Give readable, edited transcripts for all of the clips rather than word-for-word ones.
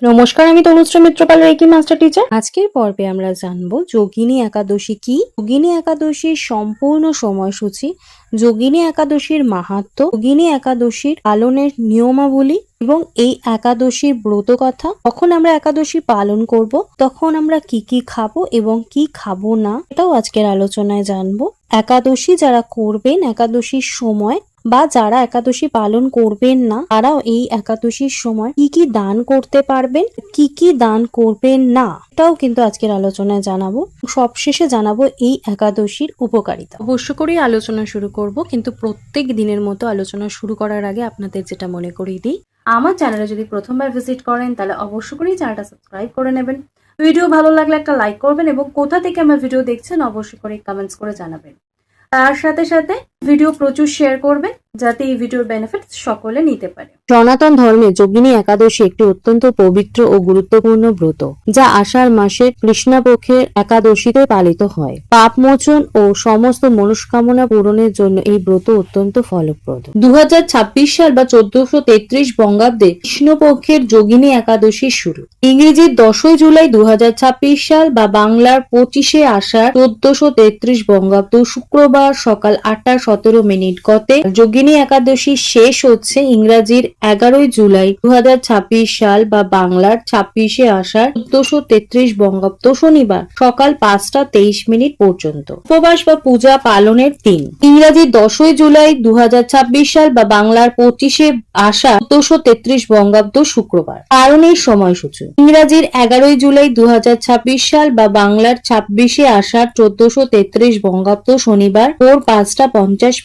নমস্কার, আমি Tanushree Mitrapal, reiki master teacher. আজকের পর্বে আমরা জানবো যোগিনী একাদশী কি, যোগিনী একাদশীর সম্পূর্ণ সময়সূচি, যোগিনী একাদশীর মাহাত্ম্য, যোগিনী একাদশীর পালনের নিয়মাবলী এবং এই একাদশীর ব্রত কথা। কখন আমরা একাদশী পালন করব, তখন আমরা কি কি খাবো এবং কি খাবো না, এটাও আজকের আলোচনায় জানবো। একাদশী যারা করবেন, একাদশীর সময় বা যারা একাদশী পালন করবেন না, তারাও এই একাদশীর সময় কি কি দান করতে পারবেন, কি কি দান করবেন না, এটাও কিন্তু আজকের আলোচনায় জানাবো। সবশেষে জানাবো এই একাদশীর উপকারিতা। অবশ্য করেই আলোচনা শুরু করব, কিন্তু প্রত্যেক দিনের মতো আলোচনা শুরু করার আগে আপনাদের যেটা মনে করিয়ে দিই, আমার চ্যানেলে যদি প্রথমবার ভিজিট করেন তাহলে অবশ্য করেই চ্যানেলটা সাবস্ক্রাইব করে নেবেন। ভিডিও ভালো লাগলে একটা লাইক করবেন এবং কোথা থেকে আমার ভিডিও দেখছেন অবশ্যই করে কমেন্টস করে জানাবেন। তার সাথে সাথে ভিডিও প্রচুর শেয়ার করবেন যাতে এই ভিডিওর বেনিফিট সকলে নিতে পারে। সনাতন ধর্মে যোগিনী একাদশী একটি অত্যন্ত পবিত্র ও গুরুত্বপূর্ণ ব্রত, যা আষাঢ় মাসের কৃষ্ণপক্ষের একাদশীতে পালিত হয়। পাপমোচন ও সমস্ত মনস্কামনা পূরণের জন্য এই ব্রত অত্যন্ত ফলপ্রদ। 2026 সাল বা 1433 বঙ্গাব্দে কৃষ্ণপক্ষের যোগিনী একাদশী শুরু। ইংরেজির 10 জুলাই 2026 সাল বা বাংলার 25শে আষাঢ় 1433 বঙ্গাব্দ শুক্রবার সকাল 8টা 17 গতে যোগিনী একাদশী শেষ হচ্ছে ইংরাজির 11 জুলাই 2026 সাল বা বাংলার 26শে আষাঢ় 1433 বঙ্গাব্দ শনিবার সকাল 5টা 23 পর্যন্ত। উপবাস বা পূজা পালনের দিন ইংরাজির 10 জুলাই 2026 সাল বা বাংলার 25শে আষাঢ় 1433 বঙ্গাব্দ শুক্রবার। পালনের সময়সূচি ইংরাজির 11 জুলাই 2026 সাল বা বাংলার 26শে আষাঢ় 1433 বঙ্গাব্দ শনিবার ভোর 5টা 50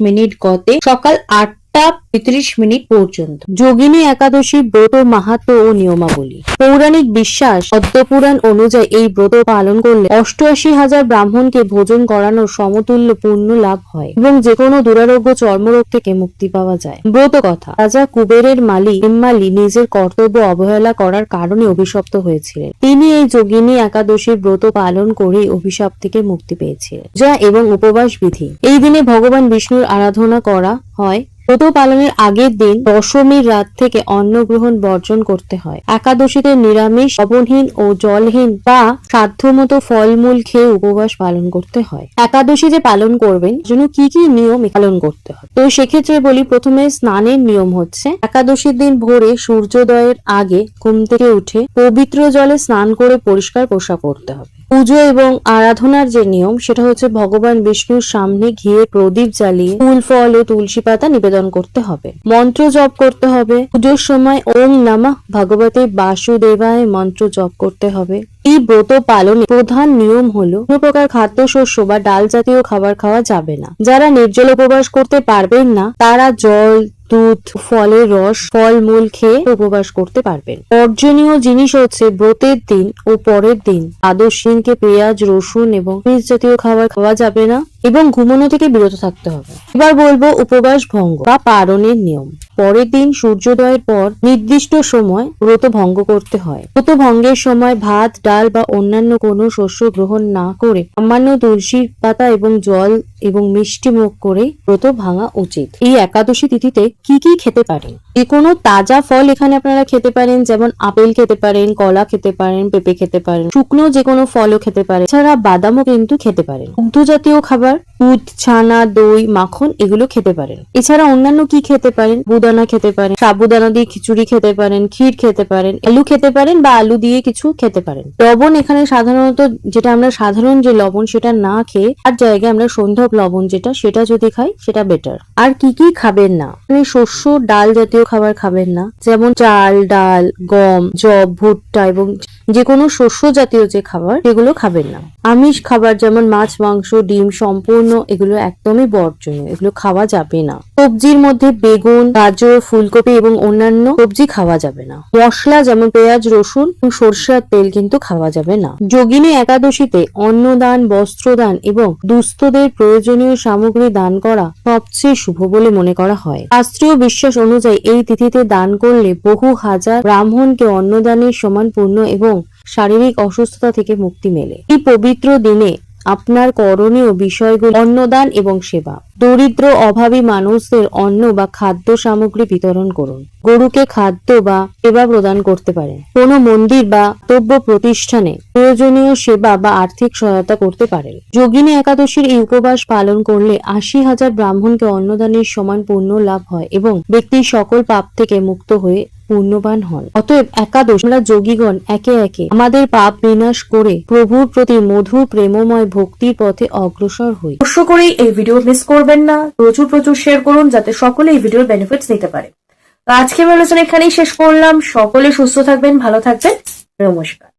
গতে সকাল 8টা 35 পর্যন্ত। যোগিনী একাদশী ব্রত মাহাত্ম্য ও নিয়মাবলী। পৌরাণিক বিশ্বাস পদ্মপুরাণ অনুযায়ী এই ব্রত পালন করলে 88,000 ব্রাহ্মণকে ভোজন করানোর সমতুল্য পুণ্য লাভ হয় এবং যে কোনো দুরারোগ্য চর্মরোগ থেকে মুক্তি পাওয়া যায়। ব্রত কথা রাজা কুবেরের মালি হেমমালি নিজের কর্তব্য অবহেলা করার কারণে অভিশপ্ত হয়েছিলেন। তিনি এই যোগিনী একাদশীর ব্রত পালন করে অভিশাপ থেকে মুক্তি পেয়েছিলেন। যা এবং উপবাস বিধি এই দিনে ভগবান বিষ্ণুর আরাধনা করা হয়। ব্রত পালনের আগের দিন দশমীর রাত থেকে অন্ন গ্রহণ বর্জন করতে হয়। একাদশীতে নিরামিষ, লবণহীন ও জলহীন বা সাধ্যমতো ফলমূল খেয়ে উপবাস পালন করতে হয়। একাদশী যে পালন করবেন জন্য কি কি নিয়ম পালন করতে হয়, তো সেক্ষেত্রে বলি, প্রথমে স্নানের নিয়ম হচ্ছে একাদশীর দিন ভোরে সূর্যোদয়ের আগে ঘুম থেকে উঠে পবিত্র জলে স্নান করে পরিষ্কার পোশাক পরতে হবে। পুজো এবং আরাধনার যে নিয়ম সেটা হচ্ছে ভগবান বিষ্ণুর সামনে ঘিয়ে প্রদীপ জ্বালিয়ে ফুল ফল ও তুলসী পাতা নিবেদন করতে হবে। মন্ত্র জপ করতে হবে। পুজোর সময় ওম নমঃ ভগবতে বাসুদেবায় মন্ত্র জপ করতে হবে। এই ব্রত পালনে প্রধান নিয়ম হলো কোন প্রকার খাদ্যশস্য বা ডাল জাতীয় খাবার খাওয়া যাবে না। যারা নির্জল উপবাস করতে পারবেন না তারা জল, দুধ, ফলের রস, ফলমূল খেয়ে উপবাস করতে পারবেন। বর্জনীয় জিনিস হচ্ছে ব্রতের দিন ও পরের দিন দ্বাদশীকে পেঁয়াজ, রসুন এবং বীজ জাতীয় খাবার খাওয়া যাবে না এবং ঘুমানো থেকে বিরত থাকতে হবে। এবার বলবো উপবাস ভঙ্গ বা পালনের নিয়ম। পরের দিন সূর্যোদয়ের পর নির্দিষ্ট সময় ব্রত ভঙ্গ করতে হয়। ব্রত ভঙ্গের সময় ভাত, ডাল বা অন্যান্য কোনো শস্য গ্রহণ না করে সামান্য তুলসী পাতা এবং জল এবং মিষ্টি মুখ করে ব্রত ভাঙা উচিত। এই একাদশী তিথিতে কি কি খেতে পারেন? যে কোনো তাজা ফল এখানে আপনারা খেতে পারেন, যেমন আপেল খেতে পারেন, কলা খেতে পারেন, পেঁপে খেতে পারেন, শুকনো যে কোনো ফলও খেতে পারেন। এছাড়া বাদামও কিন্তু খেতে পারেন। দুগ্ধ জাতীয় খাবার দুধ, ছানা, দই, মাখন এগুলো খেতে পারেন। এছাড়া অন্যান্য কি খেতে পারেন? বুদানা খেতে পারেন, সাবুদানা দিয়ে খিচুড়ি খেতে পারেন, ক্ষীর খেতে পারেন, আলু খেতে পারেন বা আলু দিয়ে কিছু খেতে পারেন। লবণ এখানে সাধারণত যেটা আমরা সাধারণ যে লবণ সেটা না খেয়ে আর জায়গায় আমরা সন্ধব লবণ সেটা যদি খাই সেটা বেটার। আর কি কি খাবেন না, মানে শস্য ডাল জাতীয় খাবার খাবেন না, যেমন চাল, ডাল, গম, যব, ভুট্টা এবং যে কোনো শস্য জাতীয় যে খাবার সেগুলো খাবেন না। আমিষ খাবার যেমন মাছ, মাংস, ডিম সম্পূর্ণ এগুলো একদমই বর্জনীয়, এগুলো খাওয়া যাবে না। সবজির মধ্যে বেগুন, গাজর, ফুলকপি এবং অন্যান্য সবজি খাওয়া যাবে না। মশলা যেমন পেঁয়াজ, রসুন এবং সরষের তেল কিন্তু খাওয়া যাবে না। যোগিনী একাদশীতে অন্নদান, বস্ত্রদান এবং দুস্থদের প্রয়োজনীয় সামগ্রী দান করা সবচেয়ে শুভ বলে মনে করা হয়। শাস্ত্রীয় বিশ্বাস অনুযায়ী এই তিথিতে দান করলে বহু হাজার ব্রাহ্মণকে অন্নদানের সমান পুণ্য এবং শারীরিক অসুস্থতা থেকে মুক্তি মেলে। এই পবিত্র দিনে আপনার করণীয় বিষয়গুলো অন্নদান এবং সেবা। দরিদ্র অভাবী মানুষদের অন্ন বা খাদ্য সামগ্রী বিতরণ করুন। গরুকে খাদ্য বা সেবা প্রদান করতে পারেন। কোনো মন্দির বা কর্তব্য প্রতিষ্ঠানে প্রয়োজনীয় সেবা বা আর্থিক সহায়তা করতে পারেন। যোগিনী একাদশীর এই উপবাস পালন করলে ৮০,০০০ ব্রাহ্মণকে অন্নদানের সমান পুণ্য লাভ হয় এবং ব্যক্তির সকল পাপ থেকে মুক্ত হয়ে পুণ্যবান হন। অতএব একাদশ আমরা যোগীগণ একে একে আমাদের পাপ বিনাশ করে প্রভুর প্রতি মধুর প্রেমময় ভক্তির পথে অগ্রসর হই। অবশ্য করে এই ভিডিও মিস করবেন না, প্রচুর প্রচুর শেয়ার করুন যাতে সকলে এই ভিডিওর বেনিফিটস নিতে পারে। তো আজকের আলোচনা এখানেই শেষ করলাম। সকলে সুস্থ থাকবেন, ভালো থাকবেন। নমস্কার।